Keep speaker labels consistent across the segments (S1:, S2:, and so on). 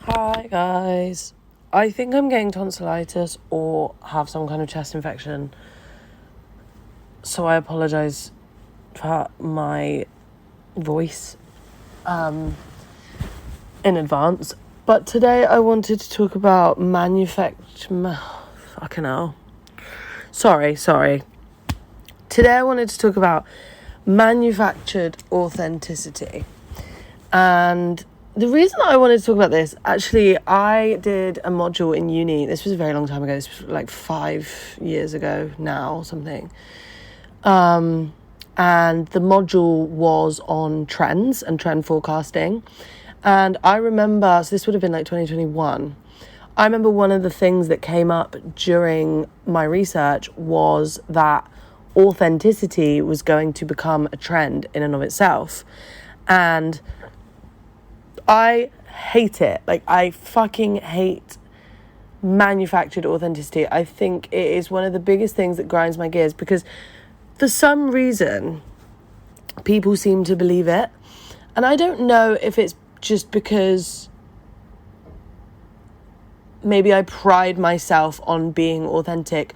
S1: Hi guys. I think I'm getting tonsillitis or have some kind of chest infection. So I apologise for my voice in advance. But today I wanted to talk about fucking hell. Sorry. Today I wanted to talk about manufactured authenticity. And the reason I wanted to talk about this, actually, I did a module in uni. This was a very long time ago. This was like 5 years ago now, something. And the module was on trends and trend forecasting. And I remember, so this would have been like 2021. I remember one of the things that came up during my research was that authenticity was going to become a trend in and of itself. And I hate it. Like, I fucking hate manufactured authenticity. I think it is one of the biggest things that grinds my gears because for some reason, people seem to believe it. And I don't know if it's just because maybe I pride myself on being authentic,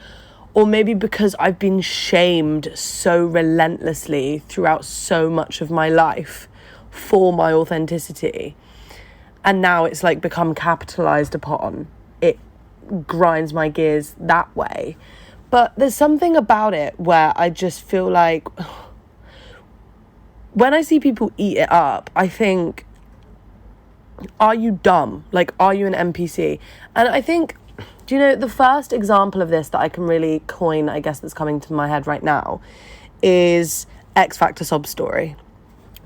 S1: or maybe because I've been shamed so relentlessly throughout so much of my life for my authenticity, and now it's like become capitalized upon. It grinds my gears that way. But there's something about it where I just feel like when I see people eat it up, I think, are you dumb? Like, are you an NPC? And I think, do you know, the first example of this that I can really coin, I guess, that's coming to my head right now is X Factor Sob Story.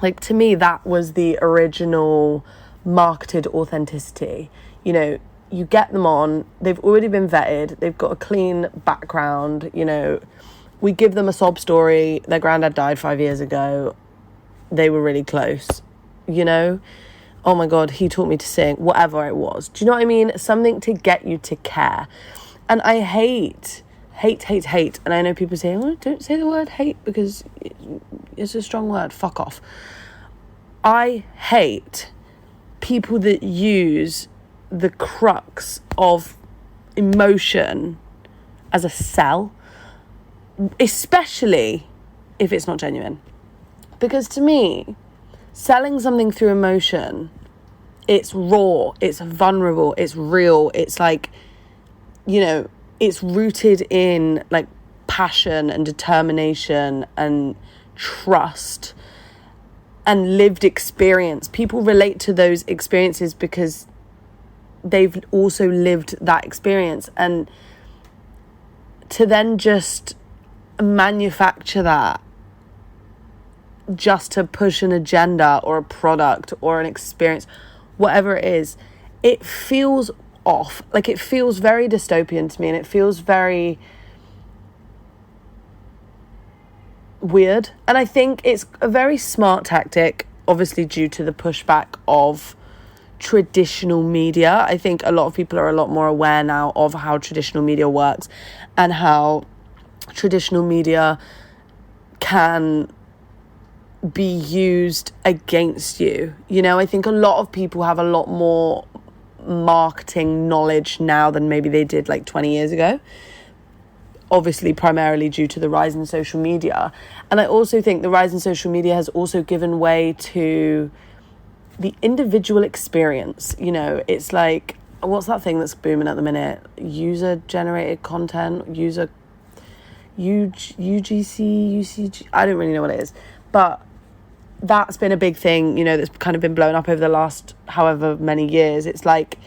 S1: Like, to me, that was the original marketed authenticity. You know, you get them on, they've already been vetted, they've got a clean background, you know, we give them a sob story, their granddad died 5 years ago, they were really close, you know, oh my God, he taught me to sing, whatever it was. Do you know what I mean? Something to get you to care. And I hate. And I know people say, oh, don't say the word hate because it's a strong word. Fuck off. I hate people that use the crux of emotion as a sell, especially if it's not genuine. Because to me, selling something through emotion, it's raw, it's vulnerable, it's real, it's like, you know, it's rooted in like passion and determination and trust and lived experience. People relate to those experiences because they've also lived that experience. And to then just manufacture that just to push an agenda or a product or an experience, whatever it is, it feels off. Like, it feels very dystopian to me, and it feels very weird. And I think it's a very smart tactic, obviously due to the pushback of traditional media. I think a lot of people are a lot more aware now of how traditional media works and how traditional media can be used against you. You know, I think a lot of people have a lot more marketing knowledge now than maybe they did like 20 years ago. Obviously, primarily due to the rise in social media. And I also think the rise in social media has also given way to the individual experience. You know, it's like, what's that thing that's booming at the minute? User-generated content, UGC, UCG, I don't really know what it is. But that's been a big thing, you know, that's kind of been blown up over the last however many years. It's like,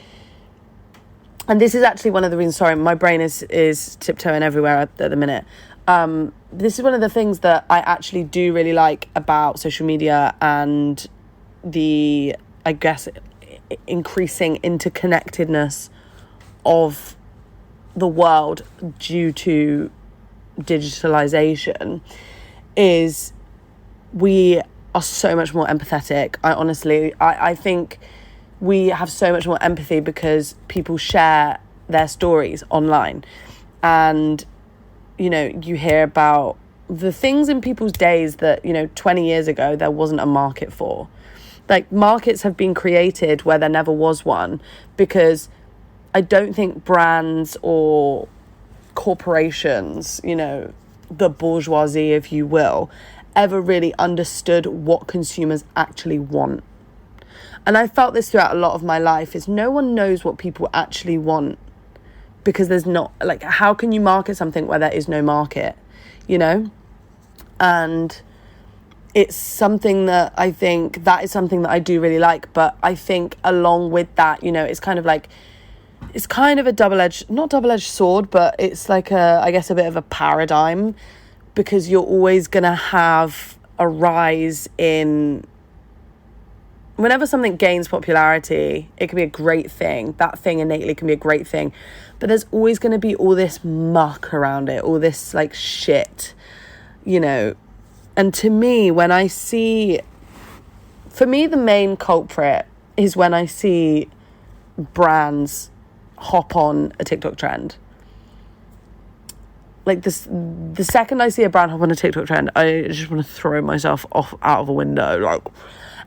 S1: and this is actually one of the reasons, sorry, my brain is tiptoeing everywhere at the minute. This is one of the things that I actually do really like about social media and the, I guess, increasing interconnectedness of the world due to digitalization is we are so much more empathetic. I think we have so much more empathy because people share their stories online. And, you know, you hear about the things in people's days that, you know, 20 years ago there wasn't a market for. Like, markets have been created where there never was one, because I don't think brands or corporations, you know, the bourgeoisie, if you will, ever really understood what consumers actually want. And I felt this throughout a lot of my life, is no one knows what people actually want, because there's not, like, how can you market something where there is no market, you know? And it's something that I think, that is something that I do really like. But I think along with that, you know, it's kind of like, it's kind of a not double-edged sword, but it's like I guess a bit of a paradigm, because you're always going to have a rise in, whenever something gains popularity, it can be a great thing. That thing innately can be a great thing. But there's always going to be all this muck around it, all this like shit, you know. And to me, when I see, for me, the main culprit is when I see brands hop on a TikTok trend. Like, this, the second I see a brand hop on a TikTok trend, I just want to throw myself off out of a window. Like,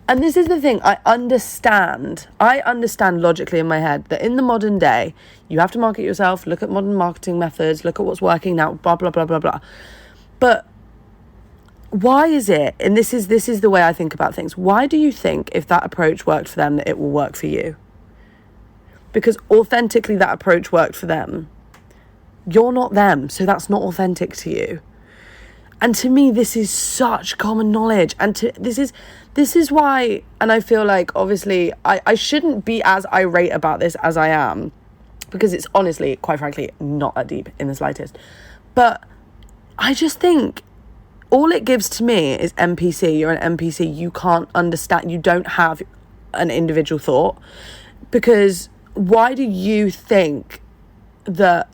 S1: and this is the thing, I understand logically in my head that in the modern day, you have to market yourself, look at modern marketing methods, look at what's working now, blah, blah, blah, blah, blah. But why is it, and this is the way I think about things, why do you think if that approach worked for them that it will work for you? Because authentically that approach worked for them. You're not them, so that's not authentic to you. And to me, this is such common knowledge. And this is why, and I feel like, obviously, I shouldn't be as irate about this as I am, because it's honestly, quite frankly, not that deep in the slightest. But I just think all it gives to me is NPC. You're an NPC. You can't understand. You don't have an individual thought. Because why do you think that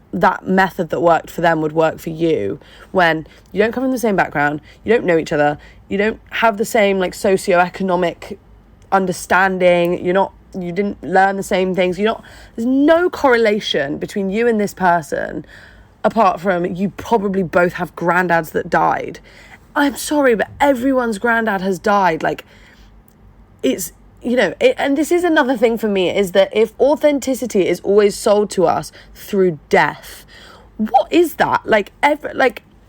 S1: method that worked for them would work for you, when you don't come from the same background, you don't know each other, you don't have the same like socioeconomic understanding, you didn't learn the same things, there's no correlation between you and this person, apart from you probably both have granddads that died. I'm sorry, but everyone's granddad has died. Like, it's, you know, and this is another thing for me, is that if authenticity is always sold to us through death, what is that? Like,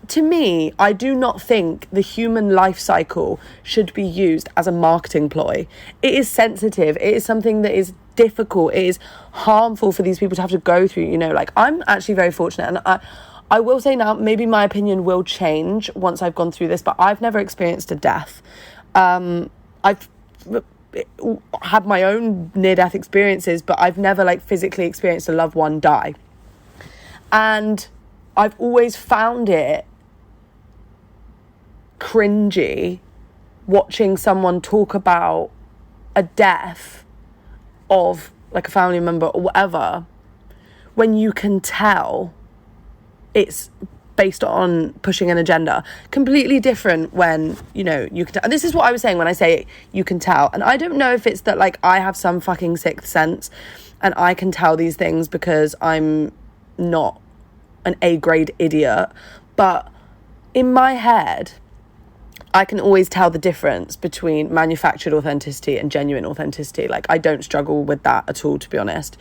S1: to me, I do not think the human life cycle should be used as a marketing ploy. It is sensitive. It is something that is difficult. It is harmful for these people to have to go through, you know. Like, I'm actually very fortunate, and I will say now, maybe my opinion will change once I've gone through this, but I've never experienced a death. I've had my own near-death experiences, but I've never like physically experienced a loved one die. And I've always found it cringy watching someone talk about a death of like a family member or whatever, when you can tell it's based on pushing an agenda. Completely different when, you know, you can tell. And this is what I was saying when I say you can tell. And I don't know if it's that like I have some fucking sixth sense and I can tell these things because I'm not an A-grade idiot, but in my head I can always tell the difference between manufactured authenticity and genuine authenticity. Like, I don't struggle with that at all, to be honest.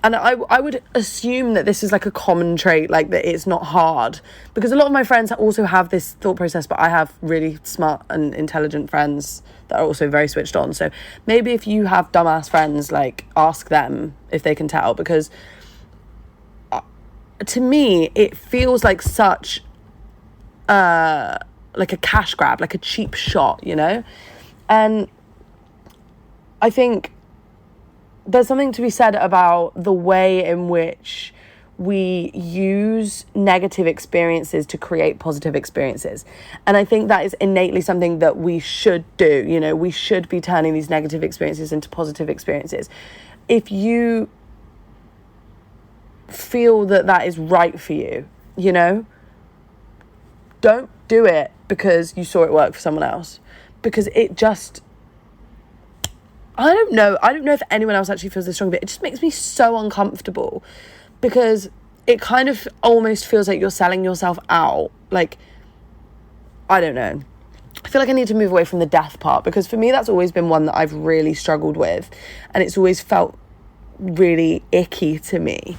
S1: And I would assume that this is like a common trait, like that it's not hard, because a lot of my friends also have this thought process, but I have really smart and intelligent friends that are also very switched on. So maybe if you have dumbass friends, like, ask them if they can tell, because to me, it feels like such like a cash grab, like a cheap shot, you know? And I think there's something to be said about the way in which we use negative experiences to create positive experiences. And I think that is innately something that we should do. You know, we should be turning these negative experiences into positive experiences. If you feel that that is right for you, you know, don't do it because you saw it work for someone else, because it just, I don't know if anyone else actually feels this strong, but it just makes me so uncomfortable, because it kind of almost feels like you're selling yourself out. Like, I don't know. I feel like I need to move away from the death part, because for me that's always been one that I've really struggled with, and it's always felt really icky to me.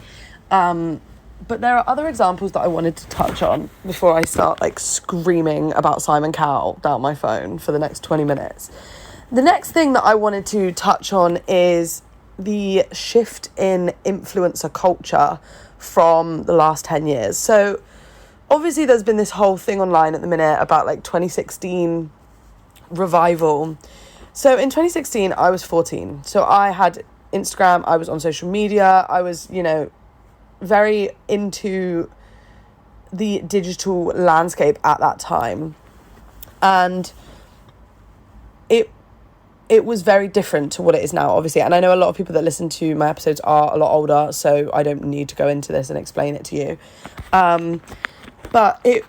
S1: But there are other examples that I wanted to touch on before I start like screaming about Simon Cowell down my phone for the next 20 minutes. The next thing that I wanted to touch on is the shift in influencer culture from the last 10 years. So obviously there's been this whole thing online at the minute about like 2016 revival. So in 2016, I was 14. So I had Instagram, I was on social media, I was, very into the digital landscape at that time. And it was very different to what it is now, obviously. And I know a lot of people that listen to my episodes are a lot older, so I don't need to go into this and explain it to you. But it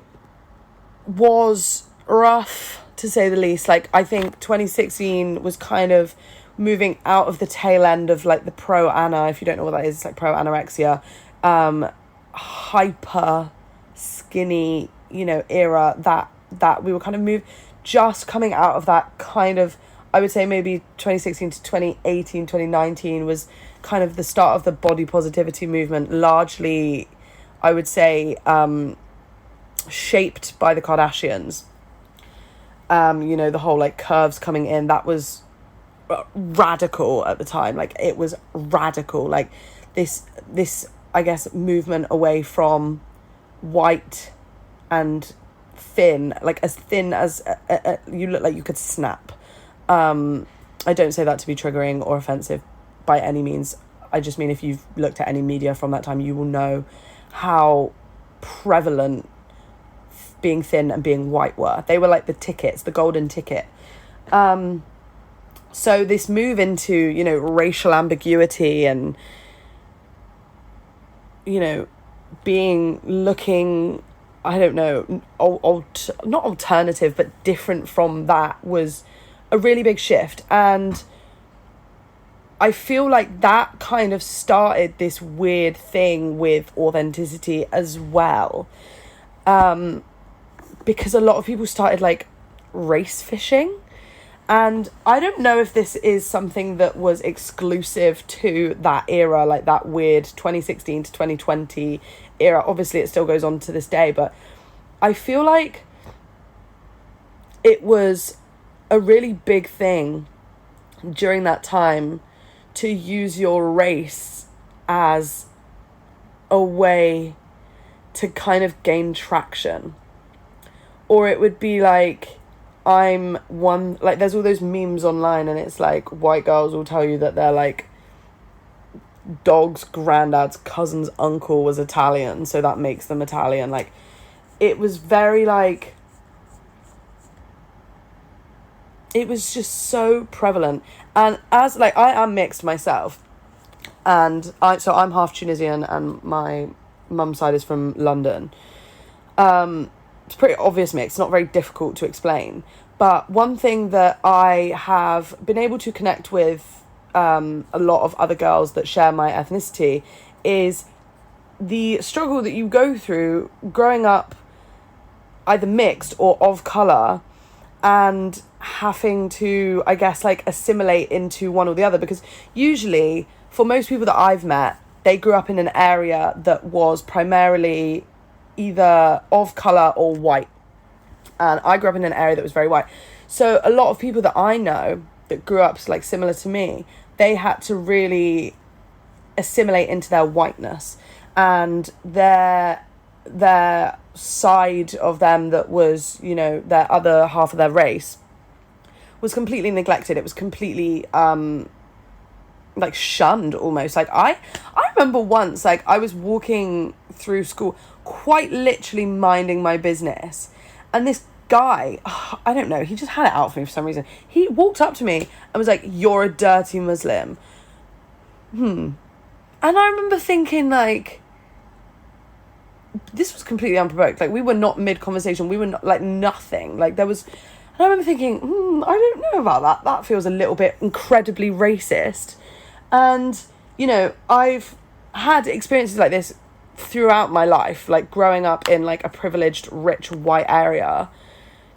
S1: was rough, to say the least. Like, I think 2016 was kind of moving out of the tail end of like the pro-ana, if you don't know what that is, it's like pro-anorexia, hyper skinny, era that we were kind of just coming out of that kind of, I would say maybe 2016 to 2018, 2019 was kind of the start of the body positivity movement, largely, I would say, shaped by the Kardashians. The whole like curves coming in, that was radical at the time. Like, it was radical. Like this I guess movement away from white and thin, like as thin as you look like you could snap. I don't say that to be triggering or offensive by any means. I just mean, if you've looked at any media from that time, you will know how prevalent being thin and being white were. They were like the tickets, the golden ticket. So this move into, racial ambiguity and, looking, I don't know, not alternative, but different from that, was a really big shift. And I feel like that kind of started this weird thing with authenticity as well. Because a lot of people started like race fishing. And I don't know if this is something that was exclusive to that era, like that weird 2016 to 2020 era. Obviously, it still goes on to this day, but I feel like it was a really big thing during that time to use your race as a way to kind of gain traction. Or it would be like, I'm one, like there's all those memes online and it's like white girls will tell you that they're like dog's granddad's cousin's uncle was Italian, so that makes them Italian. Like, it was very like, it was just so prevalent. And as like, I am mixed myself, and I'm half Tunisian and my mum's side is from London. It's pretty obvious mix, not very difficult to explain. But one thing that I have been able to connect with a lot of other girls that share my ethnicity is the struggle that you go through growing up either mixed or of colour, and having to, I guess, like assimilate into one or the other. Because usually, for most people that I've met, they grew up in an area that was primarily either of colour or white. And I grew up in an area that was very white. So a lot of people that I know that grew up like similar to me, they had to really assimilate into their whiteness. And their side of them that was, their other half of their race was completely neglected. It was completely like shunned almost. Like I remember once, like I was walking through school, quite literally minding my business, and this guy, I don't know, he just had it out for me for some reason. He walked up to me and was like, "You're a dirty Muslim." And I remember thinking, like, this was completely unprovoked. Like, we were not mid-conversation. We were not, like, nothing. Like, there was... And I remember thinking, I don't know about that. That feels a little bit incredibly racist. And, I've had experiences like this throughout my life. Like, growing up in, like, a privileged, rich, white area.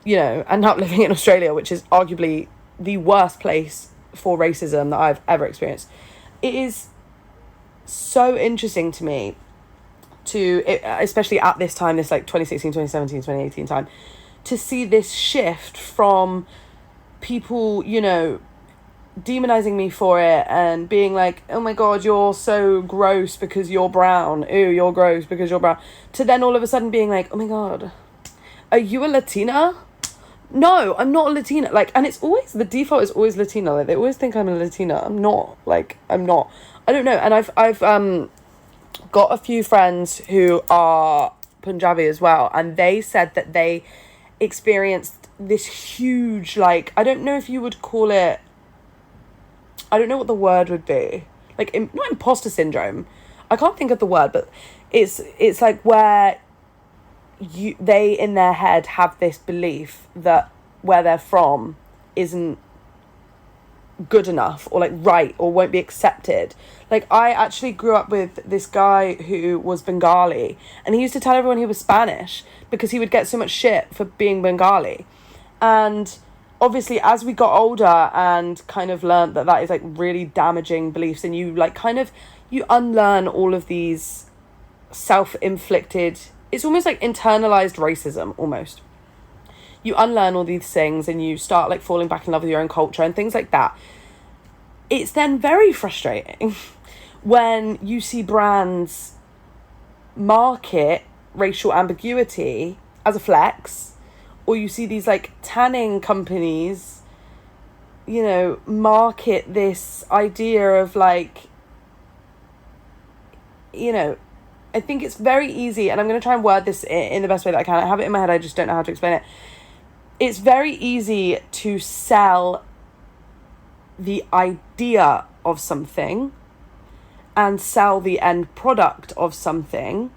S1: and not living in Australia, which is arguably the worst place for racism that I've ever experienced. It is so interesting to me especially at this time, this like 2016, 2017, 2018 time, to see this shift from people, demonizing me for it and being like, oh my God, you're so gross because you're brown. Ooh, you're gross because you're brown. To then all of a sudden being like, oh my God, are you a Latina? No, I'm not a Latina. Like, and it's always, the default is always Latina. Like, they always think I'm a Latina. I'm not. Like, I'm not. I don't know. And I've got a few friends who are Punjabi as well, and they said that they experienced this huge, like, I don't know if you would call it, I don't know what the word would be, like, not imposter syndrome, I can't think of the word, but it's like where they in their head have this belief that where they're from isn't good enough or like right or won't be accepted. Like, I actually grew up with this guy who was Bengali, and he used to tell everyone he was Spanish because he would get so much shit for being Bengali. And obviously as we got older and kind of learned that is like really damaging beliefs, and you like kind of you unlearn all of these self-inflicted, it's almost like internalized racism almost. You unlearn all these things and you start like falling back in love with your own culture and things like that. It's then very frustrating when you see brands market racial ambiguity as a flex, or you see these like tanning companies, market this idea of like, I think it's very easy, and I'm going to try and word this in the best way that I can. I have it in my head, I just don't know how to explain it. It's very easy to sell the idea of something and sell the end product of something.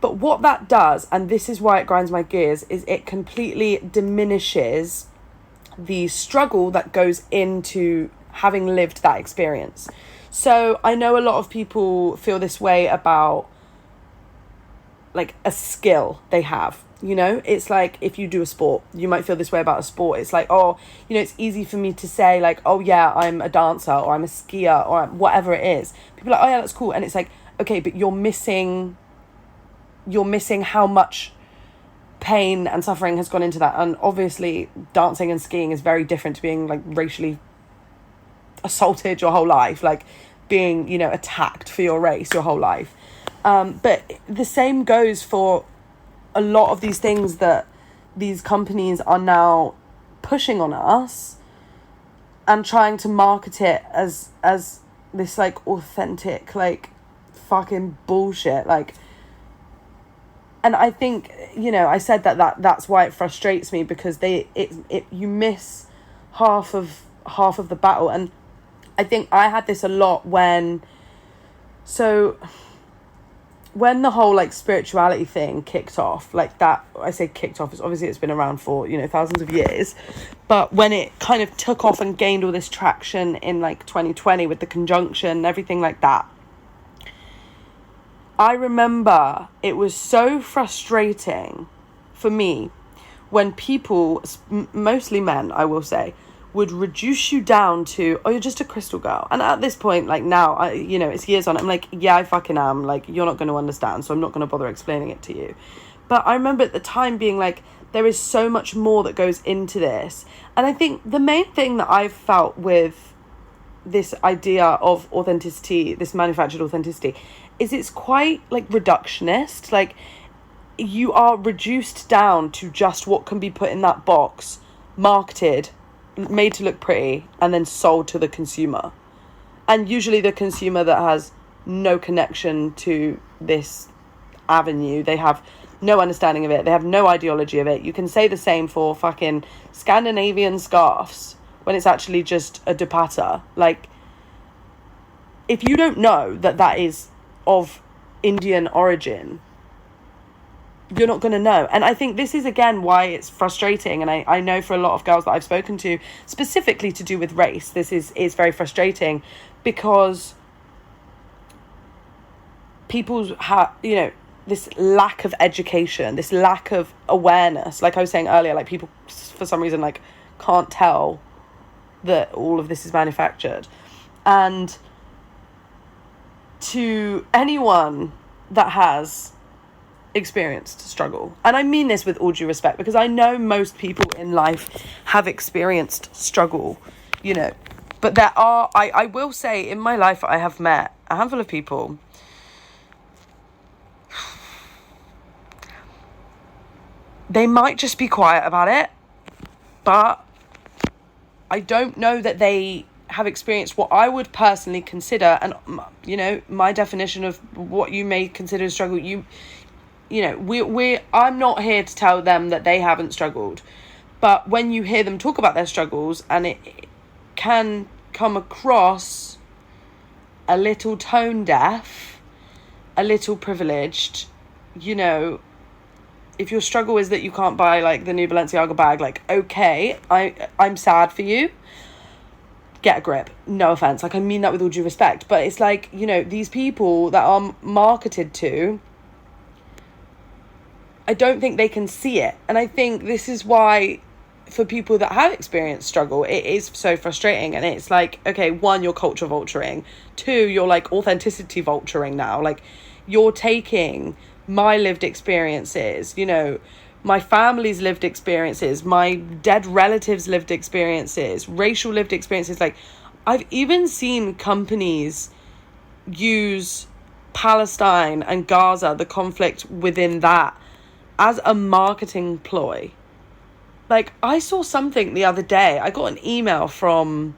S1: But what that does, and this is why it grinds my gears, is it completely diminishes the struggle that goes into having lived that experience. So I know a lot of people feel this way about like a skill they have. It's like if you do a sport, you might feel this way about a sport. It's like, oh, it's easy for me to say like, oh yeah, I'm a dancer or I'm a skier or whatever it is. People are like, oh yeah, that's cool. And it's like, okay, but you're missing how much pain and suffering has gone into that. And obviously dancing and skiing is very different to being like racially assaulted your whole life, like being, attacked for your race your whole life. But the same goes for a lot of these things that these companies are now pushing on us and trying to market it as this like authentic, like fucking bullshit. Like, and I think, I said that's why it frustrates me, because you miss half of the battle. And I think I had this a lot when the whole like spirituality thing kicked off, like that, I say kicked off, it's been around for, thousands of years, but when it kind of took off and gained all this traction in like 2020 with the conjunction and everything like that, I remember it was so frustrating for me when people, mostly men, I will say, would reduce you down to, oh, you're just a crystal girl. And at this point, like now, it's years on, I'm like, yeah, I fucking am. Like, you're not going to understand, so I'm not going to bother explaining it to you. But I remember at the time being like, there is so much more that goes into this. And I think the main thing that I've felt with this idea of authenticity, this manufactured authenticity, is it's quite like reductionist. Like, you are reduced down to just what can be put in that box, marketed, made to look pretty, and then sold to the consumer. And usually the consumer that has no connection to this avenue, they have no understanding of it, they have no ideology of it. You can say the same for fucking Scandinavian scarves when it's actually just a dupatta. Like, if you don't know that is of Indian origin, you're not going to know. And I think this is, again, why it's frustrating. And I know for a lot of girls that I've spoken to, specifically to do with race, this is very frustrating, because people this lack of education, this lack of awareness. Like I was saying earlier, like people for some reason like can't tell that all of this is manufactured. And to anyone that has experienced struggle, and I mean this with all due respect, because I know most people in life have experienced struggle, you know, but there are, I will say, in my life I have met a handful of people they might just be quiet about it, but I don't know that they have experienced what I would personally consider, and you know, my definition of what you may consider a struggle. You know, I'm not here to tell them that they haven't struggled, but when you hear them talk about their struggles, and it can come across a little tone deaf, a little privileged, you know, if your struggle is that you can't buy like the new Balenciaga bag, like, okay, I'm sad for you. Get a grip. No offense. Like, I mean that with all due respect. But it's like, you know, these people that are marketed to, I don't think they can see it. And I think this is why, for people that have experienced struggle, it is so frustrating. And it's like, okay, one, you're culture vulturing. Two, you're like authenticity vulturing now. Like, you're taking my lived experiences, you know, my family's lived experiences, my dead relatives' lived experiences, racial lived experiences. Like, I've even seen companies use Palestine and Gaza, the conflict within that, as a marketing ploy. Like, I saw something the other day. I got an email from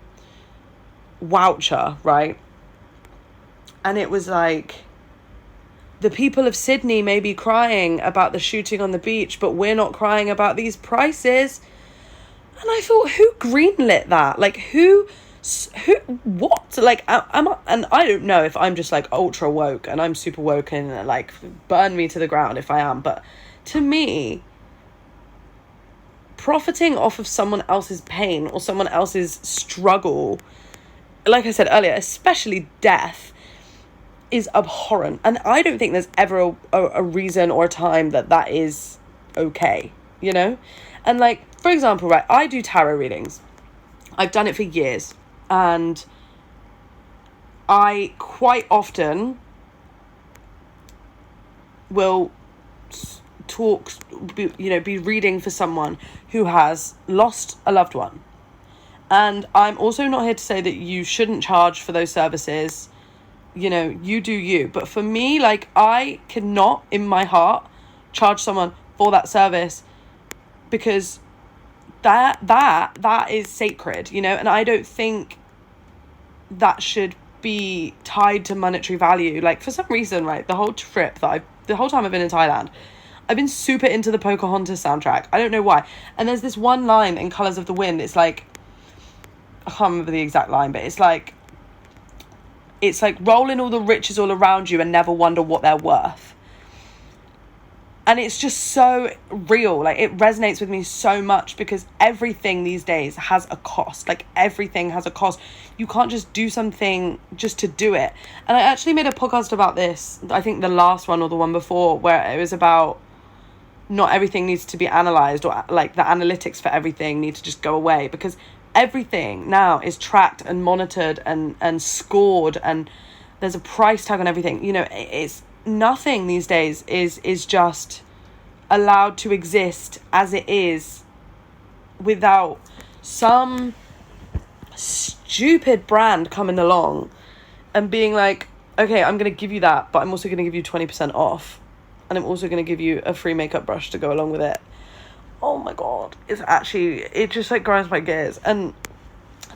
S1: Woucher, right? And it was like, the people of Sydney may be crying about the shooting on the beach, but we're not crying about these prices. And I thought, who greenlit that? Like, who, what? Like, and I don't know if I'm just like ultra woke and I'm super woke and like burn me to the ground if I am. But to me, profiting off of someone else's pain or someone else's struggle, like I said earlier, especially death, is abhorrent. And I don't think there's ever a reason or a time that is okay, you know? And like, for example, right, I do tarot readings. I've done it for years. And I quite often will be reading for someone who has lost a loved one. And I'm also not here to say that you shouldn't charge for those services. You know, you do you. But for me, like, I cannot in my heart charge someone for that service, because that is sacred, you know, and I don't think that should be tied to monetary value. Like, for some reason, right, the whole time I've been in Thailand, I've been super into the Pocahontas soundtrack. I don't know why. And there's this one line in Colours of the Wind. It's like, I can't remember the exact line, but it's like roll in all the riches all around you and never wonder what they're worth. And it's just so real. Like, it resonates with me so much, because everything these days has a cost. Like, everything has a cost. You can't just do something just to do it. And I actually made a podcast about this, I think the last one or the one before, where it was about not everything needs to be analysed, or like the analytics for everything need to just go away, because everything now is tracked and monitored and scored, and there's a price tag on everything. You know, it's nothing these days is just allowed to exist as it is, without some stupid brand coming along and being like, okay, I'm going to give you that, but I'm also going to give you 20% off, and I'm also going to give you a free makeup brush to go along with it. Oh my God, it just like grinds my gears. And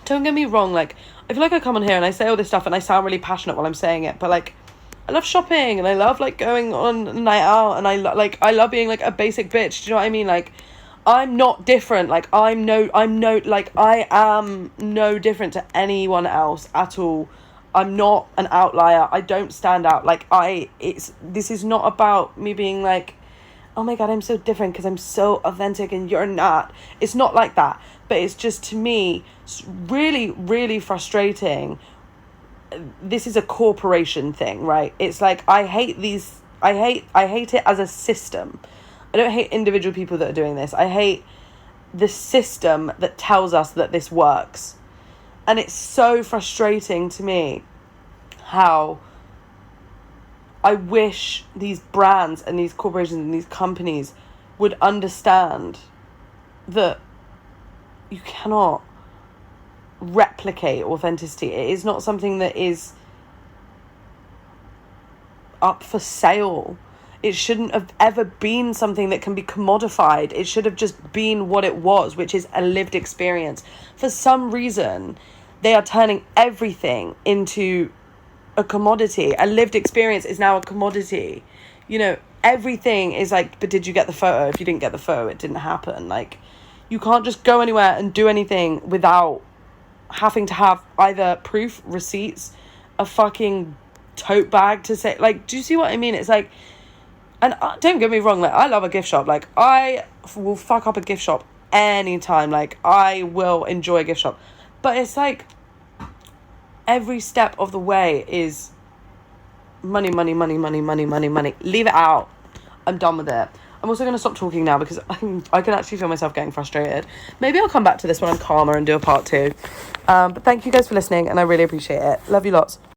S1: don't get me wrong, like, I feel like I come on here and I say all this stuff and I sound really passionate while I'm saying it, but like, I love shopping and I love like going on a night out, and I love being like a basic bitch. Do you know what I mean? Like, I'm not different. Like, I am no different to anyone else at all. I'm not an outlier. I don't stand out. Like, this is not about me being like, oh my God, I'm so different because I'm so authentic and you're not. It's not like that. But it's just, to me, really, really frustrating. This is a corporation thing, right? It's like, I hate these I hate it as a system. I don't hate individual people that are doing this. I hate the system that tells us that this works. And it's so frustrating to me how I wish these brands and these corporations and these companies would understand that you cannot replicate authenticity. It is not something that is up for sale. It shouldn't have ever been something that can be commodified. It should have just been what it was, which is a lived experience. For some reason, they are turning everything into a commodity. A lived experience is now a commodity. You know, everything is like, but did you get the photo? If you didn't get the photo, it didn't happen. Like, you can't just go anywhere and do anything without having to have either proof, receipts, a fucking tote bag to say, like, do you see what I mean? It's like, and don't get me wrong, like, I love a gift shop. Like, I will fuck up a gift shop anytime. Like, I will enjoy a gift shop. But it's like, every step of the way is money, money, money, money, money, money, money. Leave it out. I'm done with it. I'm also going to stop talking now because I can actually feel myself getting frustrated. Maybe I'll come back to this when I'm calmer and do a part 2. But thank you guys for listening, and I really appreciate it. Love you lots.